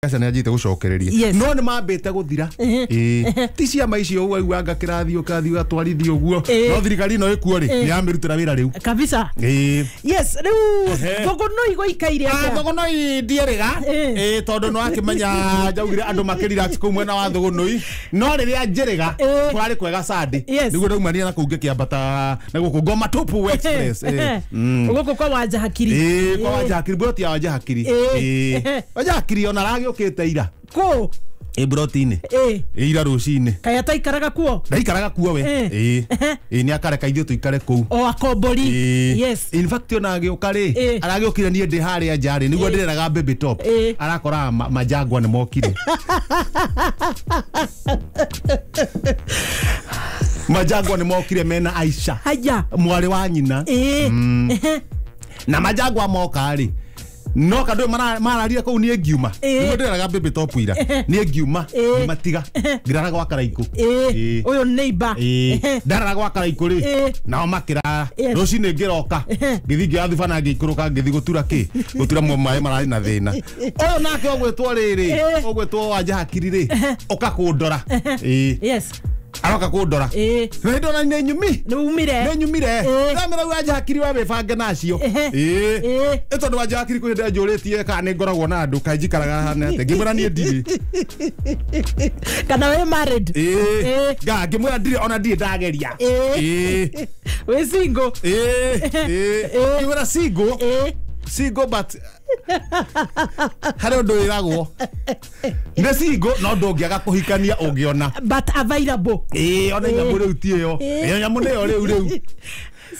Asa nä anjite gucokereria no nä mambite guthira ti ciama icio ũguo wanga kĩrathi ũkathi ũgatwarithia ũguo no thirikari no ĩkuo rĩ nĩ yamĩrutĩra wĩra rĩu kabisa yes rĩu thogono igoikaire thogono ndierĩga tondũ no akĩmenya njaugire andũ makĩrirax kũu mwena wa thogonoi no rĩrĩa njĩrĩga kũrarĩ kwega Sunday nĩguo ndaumania na kũu ngĩkĩambata na gũkũ Ngoma Tupu Express gũkũ kwa Wanja Hakiri kwa Wanja Hakiri broti ya Wanja Hakiri Wanja Hakiri ona ragĩũkĩte ira ko broti-inĩ ira rũcinĩ kaya taikaraga kuo ndaikaraga kuo we nĩ akareka ithuĩ tũikare kũu o akombori yes in fact ona agĩũka rĩ aragĩũkire niĩ ndĩ harĩa nja rĩ nĩguo ndĩreraga baby top arakora majangwa nĩ mokire majangwa nĩ mokire mena Aisha mwarĩ wa nyina na majangwa moka rĩ no kadũ mararire kũu niĩ ngiuma nĩguo ndĩreraga baby top ira niĩ ngiuma matiga ngĩrara gwa Karaikũ ũyũ neighbor ndarara gwa Karaikũ rĩ nao makĩrara rũcinĩ ngĩroka ngĩthiĩ ngĩathiba na ngĩikũrũka ngĩthiĩ gũtura maĩ mararĩ na thĩna ũyũ nake ũgwĩtwo rĩrĩ ũgwĩtwo Wanja Hakiri rĩ ũka kũndora yes aroka kũndora ndona nĩ nyumi nĩ nyumire ndamĩra Wanja Hakiri wa wĩbange nacio tondũ Wanja Hakiri kwĩhĩndĩ njũrĩtie kana nĩ ngoragwo na andũ kanjikaraga hana atĩ ngĩmwĩra niĩ ndirĩ kana wĩ married ngĩmwĩra ndirĩ ona ndirĩ ndageria wĩ single ngĩmwĩra single but harĩ ũndũ wĩragwo nĩ single no ndũngĩaga kũhikania ũngĩona but available ona nyamũ rĩu ti ĩyo nyamũ nĩyo rĩu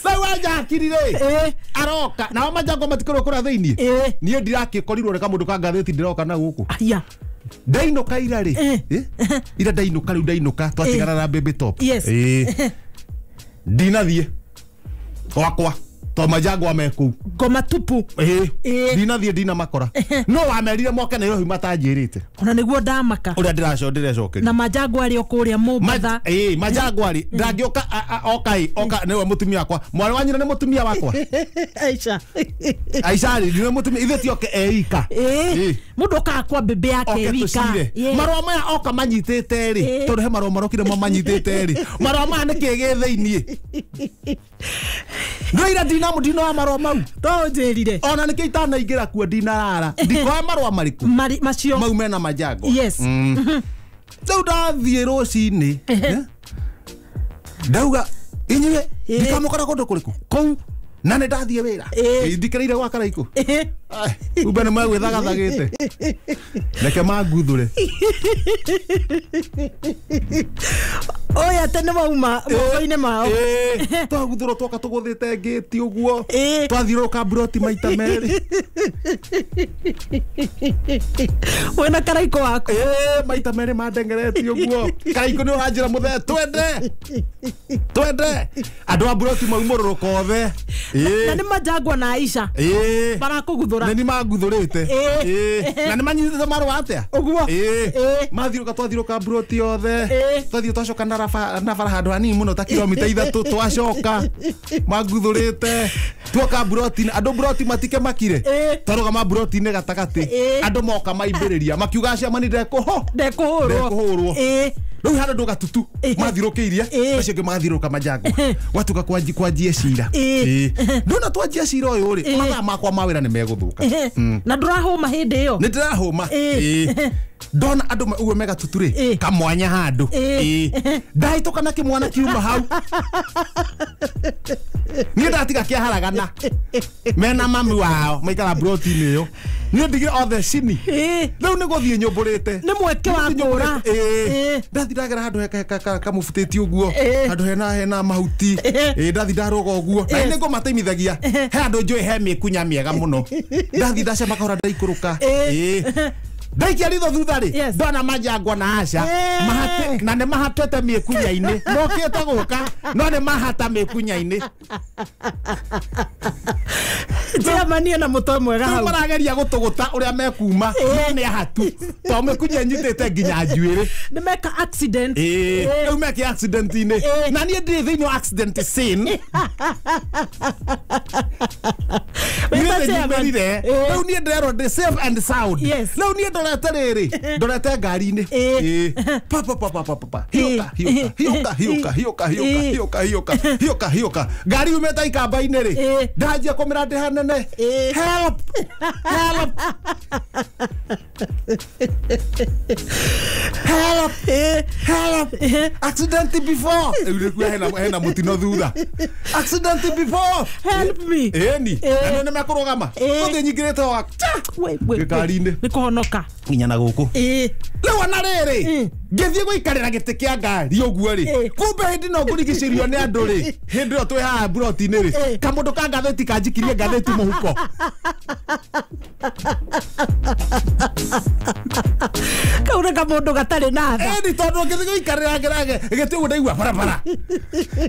Sai Wanja Hakiri rĩ aroka nao majango matikĩrwo kũrĩa thĩinĩ niĩ ndirakĩkorirwo reka mũndũ ka ngathĩti ndĩroka na gũkũ ndainũka ira rĩ ira ndainũka rĩu ndainũka twatigana na baby top ndinathiĩ wakwa to majangwa me kũu Ngoma Tupu ndinathiĩ ndina makora no wamerire moke na irohi matanjĩrĩte ona nĩguo ndamaka ũrĩa ndĩracokeria na majangwa arĩ okũrĩa Mombasa majangwa arĩ ndangĩoka oka nĩwe mũtumia wakwa mwarĩ wa nyina nĩ mũtumia wakwa Aisha rĩ nĩ mũtumia ithuĩ tioke eika mũndũ kakwa bebe yake wika marũa maya oka manyitĩte rĩ tondũ he marũa marokire manyitĩte rĩ marũa maya nĩ kĩĩ thĩinĩ no ira ndino wa marũa mau to njĩrire ona nĩkĩ itanaingĩra kuo ndinarara ndikoe marũa marĩkũ macio mau mena majango yes rĩu ndathiĩ rũcinĩ ndauga inyuĩ ndikamũkora kũndũ kũrĩkũ kũu na nĩ ndathiĩ wĩra ndikĩrĩire gwa Karaikũ umbe nĩ magwĩthagathagĩte reke manguthũre oya tene mauma moko-inĩ mao twaguthũrwo twoka tũgũthĩte ngĩti ũguo twathiũrũrũka broti maita merĩ wĩna Karaikũ waku maita merĩ mandengeretie ũguo Karaikũ nĩ ũranjĩra mũthee twende andũ a broti maumũrũrũka othe na nĩ majangwa na Aisha barakũguthũra nĩ manguthũrĩte na nĩ manyitĩte marũa atĩa ũguo twathiũrũka broti othe twathiĩ twacoka na bara handũ hanini mũno ta kilomita 3 twacoka manguthũrĩte tuoka broti andũ broti matike makire twarũgama broti-inĩ gatagatĩ andũ moka maimbĩrĩria makiuga ciamani ndekũhũrwo rĩu handũ ndũ gatutu mathirũkĩirie acio angĩ mathirũka majango gwatuka kwanjie cira ndona twanjia cira ũyũ rĩ mathaa makwa ma wĩra nĩ megũthũka na ndũrahũma hĩndĩ ĩyo nĩ ndĩrahũma ndona andũ ũguo megatutu rĩ kamwanya handũ ndahĩtũka na kĩmwana kiuma hau niĩ ndatiga kĩaharagana mena mami wao maikara broti-inĩ ĩyo niĩ ndigire othe cini rĩu nĩ gũthiĩ nyũmbũrĩte nĩ mweke wa kũra ndathi ndagera handũ kamũbutĩti ũguo handũ hena mahuti ndathi ndarũga ũguo na nĩ ngũmateimithagia he andũ njũĩ he mĩkunya mĩega mũno ndathi ndacema kahora ndaikũrũka ndaikia ritho thutha rĩ ndona majangwa na Aisha na nĩ mahatete mĩkunya-inĩ mokĩte gũka no nĩ mahata mĩkunya-inĩ Jamani na muto mwega hau. Marageria gutuguta uria mekuma no ne hatu. To mekunya nyitete nginya njuire. Ni meka accident. Eu meka accident ine. Na nie ndi thini accident scene. Eu nie ndero the safe and sound. Leo nie ndorete riri. Ndorete ngari ine. Papa. Hioka. Ngari umeta ikamba ine ri. Ndajia kumira ndi hanene. Help. Accident before. Hena mutino thutha. Accident before. Help me. Eni. Nene mekurugama. Uthi nyingirite wa. Ngari ine. Nikuhonoka. Nginya na guku. Leo ana riri. Ngithie guikarira giti kia ngari uguo ri. Kumbe hindi no ngurigicirio ni andu ri. Hindi o twi haha broti-ini ri. Kamundu ka ngatheti kanjikirie ngatheti muhuko. Kauna kamundu gatari na tha. Eni tondu ngithie guikarira ngerage giti ugu ndaigua barabara.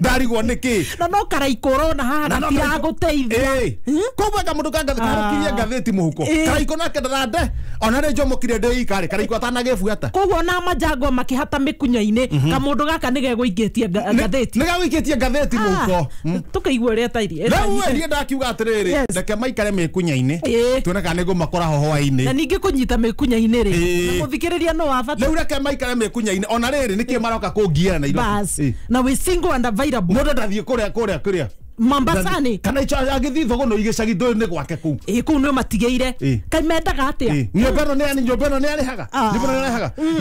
Ndarigwo niki. No karaikoro na haha na tira guteithia. Kumbe kamundu ka ngatheti ngatheti muhuko. Karaiko nake ndarande. Ona ri njomokire ndi ikari karaiko atanagebuata. Koguo na majagwa makihata mikunya-ini kamundu gaka nigegũingĩtie ngatheti. Nigegũingĩtie ngatheti muhuko. Tukaigua uria tairi. Rĩu nie ndakiuga atiriri ndeke maikare mikunya-ini. Tuone kana nigumakora ho hwaini. Na ningi kunyita mikunya-ini ri. Na muthikiriria no wabata. Rĩu reke maikare mikunya-ini. Ona riri niki maroka kungiera na Nairobi. Na we single and available. Mundu ndathie kuria. Mombasani kana icha agithi thogono igicagi ndoni gwake ku ku no matigeire kai mendaga atia nyobeno ne ani arihaga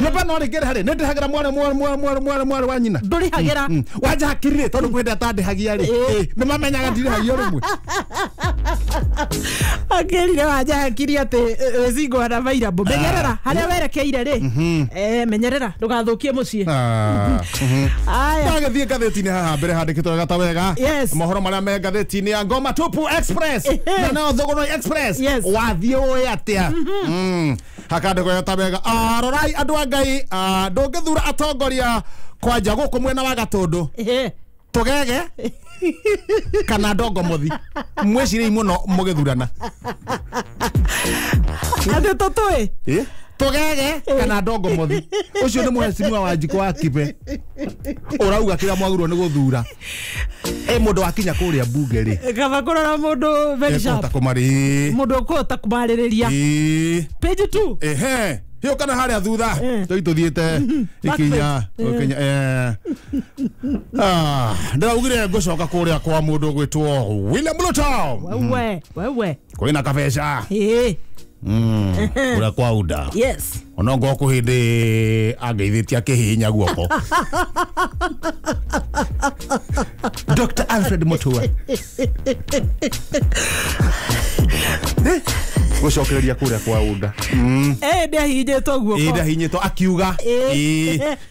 nyobeno ari gere hari nende hagira mware wa nyina nduri hagira wanja hakirire tondu kwenda tandihagia ri ni mamenyaga ndiri hagio rumwe akirire wanja hakiri ati zingo ana available menyerera haria werekeire ri menyerera ndugathukie mucii aya agathie gatheti-ini haha mbere handikitwo gata wega mohoro maria me gatheti-ini ya Ngoma Tupu Express na no Thogono Express wathie uĩ atia hakandikwo gata wega rorai andu a Ngai ndũngĩthura atongoria kwanja gũkũ mwena wa Gatundu tugege kana ndongo muthi mwicirie muno mugithurana ande totoi tugege kana ndongo muthi ucio ni muhecimiwa wa Njiko wa Kibe urauga kira mwagurwo ni guthura mundu wakinya kuria bunge ri kaba kurora mundu very sharp mundu kota kumaririria page 2 hiyo kana haria thutha tuthiite ikinya ndaugire ngucoka kuria kwa mundu gwitwo William Ruto wewe kwina kabesha ura kwa uda ona ngoko hindi angeithitie akihinya guoko Dr. Alfred Mutua gucokereria kuria kwa uda ndahinyitwo guoko ndahinyitwo akiuga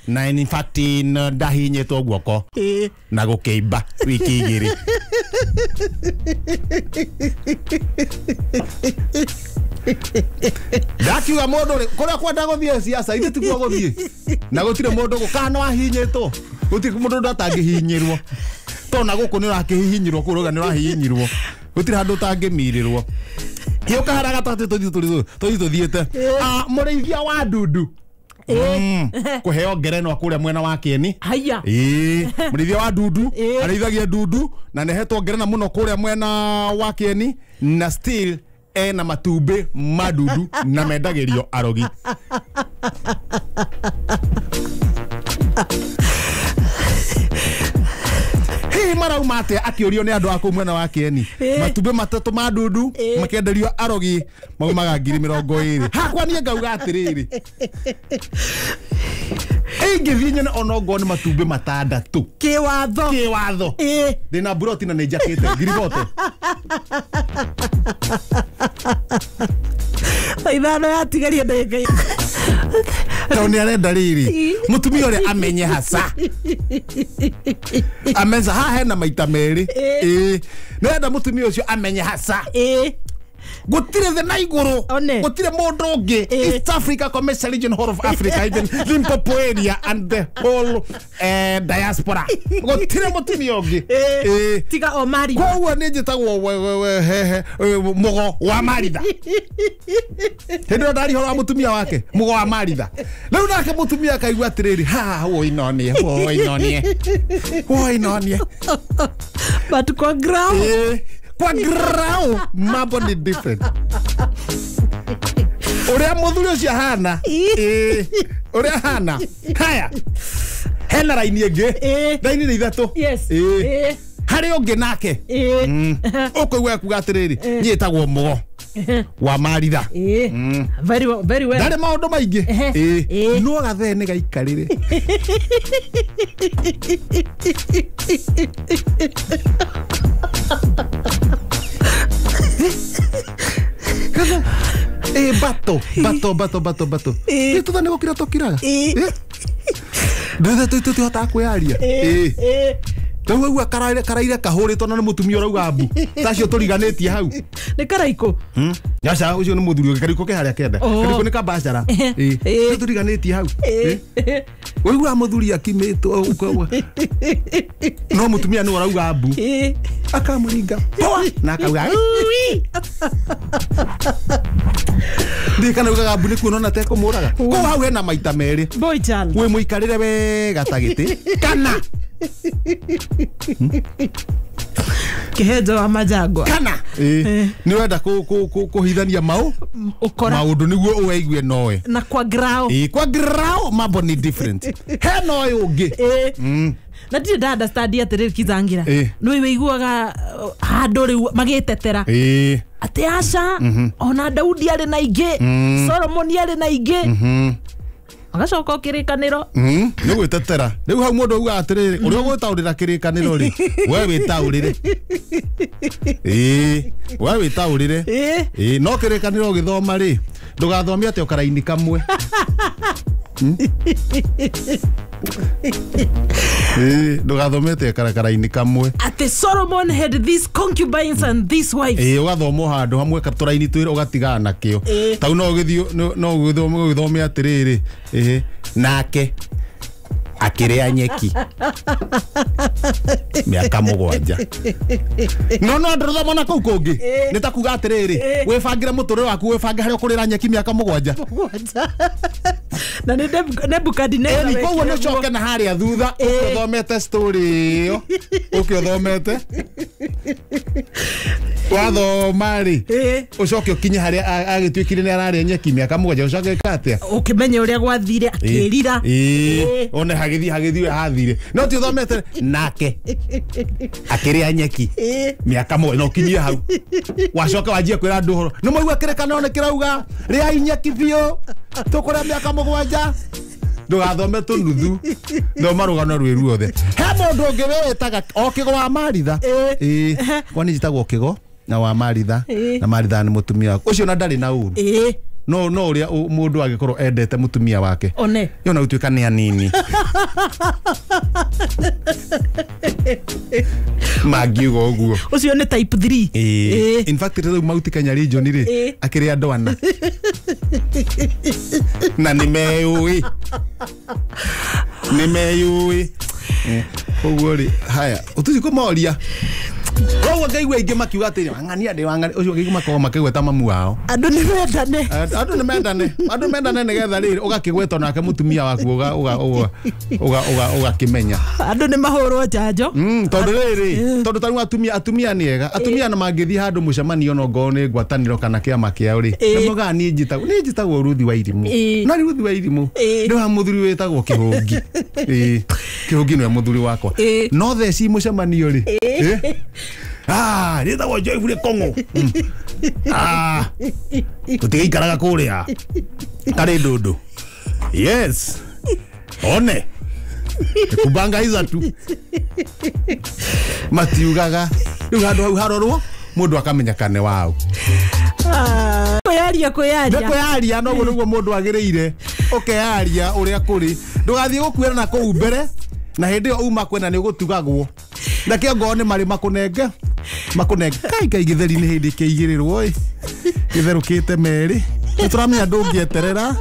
na in fact ndahinyitwo guoko na gukeimba wiki igiri ndakiuga mundu kuria kwenda guthie siasa ithe tikuo guthie na gutire mundu gukana wahinyitwo gutire mundu ndatangihinyirwo tona guku ni urakihinyirwo kuruga ni urahinyirwo gutire handu tangimirirwo hiyo kahara gatatu tuthiete murithia wa ndundu kuheo ngerenwa kuria mwena wa Kieni haya murithia wa ndundu arithagia ndundu na nehetwo ngerena muno kuria mwena wa Kieni na still na matumbi madudu na mendagirio arogi marauma atia akiurio ni andu aku mwena wa Kieni matumbi matatu madudu makenderio arogi maumaga 20,000 hakwa nie ngauga atiriri ngithinyene onongo ni matumbi matandatu kiwatho ndina buroti na nijakite ngiribote ithano yatigaria ndagika ni arenda riri mutumia uri amenye hasa amenza ha hena maita meri nenda mutumia ucio amenye hasa gutire the na iguru One. gutire mundu ungi East Africa Commercial Region Horn of Africa even Limpopo area and the whole diaspora gutire mutumia ungi tiga o mari koguo ni njitagwo mugo wa maritha hindi ndari horo wa mutumia wake mugo wa maritha riu nake mutumia akaigua atiriri wo inonie but kwa ground kwa ground mambo ni different uria muthuri ucio hana uria hana haya hena raini ingi raini ni ithatu hari ungi nake ukuigua kuga atiriri nyitagwo mugo wa maritha very well ndari maundu maingi no gathene gaikarire bato itu thane gukira tokiraga ndethe tutihota kwiaria Tawagua karaire kahuritwo na mutumia urauga mbu tacio turiganitie hau ni karaiko yaca ucio ni muthuri kariko ke haria kenda kariko ni kabachara turiganitie hau wigua muthuri akimitwo ukwa no mutumia ni urauga mbu akamuringa na akauga ndikana ugaga mbu ni kuona te kumuraga ko hau hena maita meri boy chan we muikarire wega tagiti kana kihejo wa majagwa kana ni wenda kuhithania maundu niguo uweigue noe na kwa grao kwa grao mambo ni different he noe ungi na ndi nda understand atiriri kizangira no iweiguaga handu riu magitetera ati aca ona Daudi ari na ingi Solomon ari na ingi agacoka kirikaniro ni gwitetera riu hau mundu auga atiriri uria gwitaurira kirikaniro ri we witaurire we witaurire no kirikaniro githoma ri ndugathomia ati okaraini kamwe ndugathomete karakaraini kamwe ati Solomon had these concubines and this wives ugathomo handu hamwe katuraini twire ugatigana nakio tau no githio no githomia atiriri nake akiria nyeki miaka 7 no ndrothoma na kuu kungi nitakuga atiriri wibangire muturire waku wibange haria ukurira nyeki miaka 7 na ni Nebukadnezar ni koguo ni coke na haria thutha uthomete story iyo ukithomete wathoma ri ucoke ukinye haria agitwikire ni araria nyeki miaka 7 ucoke katia ukimenya uria gwathire akirira one hagithie hathire no ti uthomete nake akiria nyeki miaka 7 no kinyie hau wacoke wajie kwira andu horo no moigua kirekana one kirauga ria nyeki bio tukuria miaka 7 ndugathome tunuthu thoma rugano rwi ruothe he mundu ungi wetaga okigo wa maritha kwani njitagwo okigo na wa maritha na maritha ni mutumia ucio na ndari na uru no uria mundu agikorwo endete mutumia wake one yona utuika ni anini magiugo uguo ucio ni type 3 in fact rĩu Mount Kenya region ri akiria ndwana na nimeyui uguo ri haya utuzi kumoria Rowa gaigwa ingi makiuga atiri wangania ndi wangani ucio giguma ko makigweta mamu wao andu ni mendane nigetha riri ugakigweta nake mutumia waku uga kimenya andu ni mahurwo janjo tondu riri tondu taru atumia ni ega atumia na mangithi handu mucemanio no ngo ni ngwataniro kana kiama kiao ri nimuga ni njitagwo Ruthi wa Irimu na Ruthi wa Irimu ndi wa muthuri wetagwo Kihungi Kihungi ni muthuri wakwa no theci mucemanio ri nita wo joy fule Kongo tutigaikaraga kuria kare ndudu yes one kubanga hiza tu matiugaga riu handu hau harorwo mundu akamenya kane wao kuyaria no guo mundu agiriire ukeyaria uria kuri ndugathie gukuira na kuu mbere na hindi yo uma kwena ni gutugagwo na kiongo ni mari makunenge kai githeri ni hindi kiigirirwo githerukite meri turamenya ndungieterera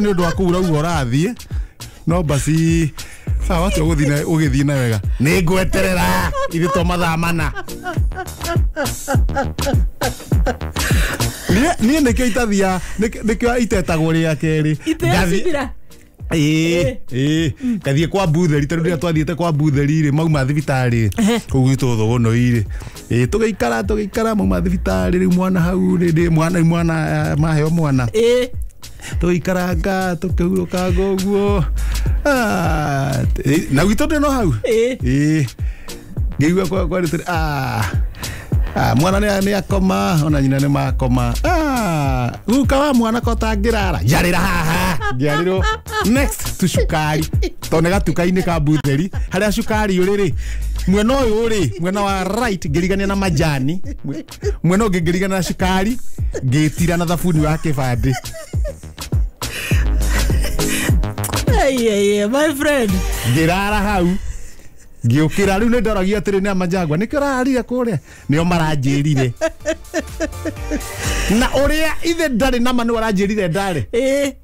ni undu wa kuura ugo rathie no basi sawa tu ugithie na wega ni ngweterera ithi to mathaa mana ni nikio itathia nikio itetagwo ria keri kathie kwa butheri taru ria twathiete kwa butheri ri mauma thibitari kuguitwo thogono iri tugeikara mauma thibitari ri mwana hau ri mwana maheo mwana tuikaranga tukihurukanga uguo na gwitå ndä no hau ngäigua kwaritire mwana nä akoma ona nyina nä makoma guka wa mwana ko tangä rara njarä ra haha ngä arä next tu cukari to nä gatuka-inä ka mbutheri harä a cukari å rä rä mwena å yå rä mwena wa right ngä rigania na majani mwena å ngä ngä rigania na cukari ngä tira na thabuni wa kä bandä my friend ngirara hau ngiukira riu ni ndoragia atiri ni amajangwa ni kirarire kuria nio maranjirire na uria ithe ndari nama ni waranjirire ndari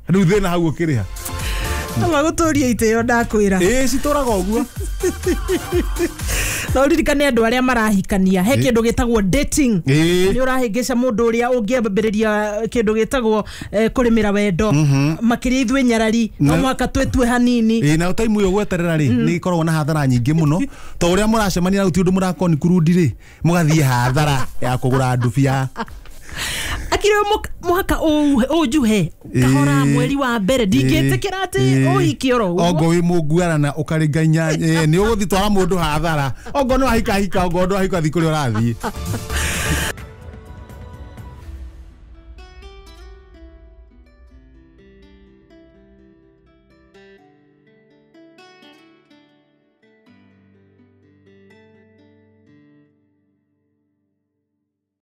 riu thina hau ukiriha amaguturia iteo ndakwira cituraga uguo no ririkane andu aria marahikania he kindu gitagwo dating ni urahingica mundu uria ungiambiriria kindu gitagwo kurimira wendo makiria ithwe nyarari no mwaka twetwe hanini na time yo gweterera ri ni ikorwo na hathara nyingi muno to uria muracemania na uti undu murakoni kurudi ri mugathie hathara ya kugura ndubia akire mwaka ujuhe kahora mweri wa mbere ndingetikira ati uhikioro ogo wi munguara na ukaringanya ni uguthi twara mundu hathara ogo no hika ogo ndo hika thikuri urathie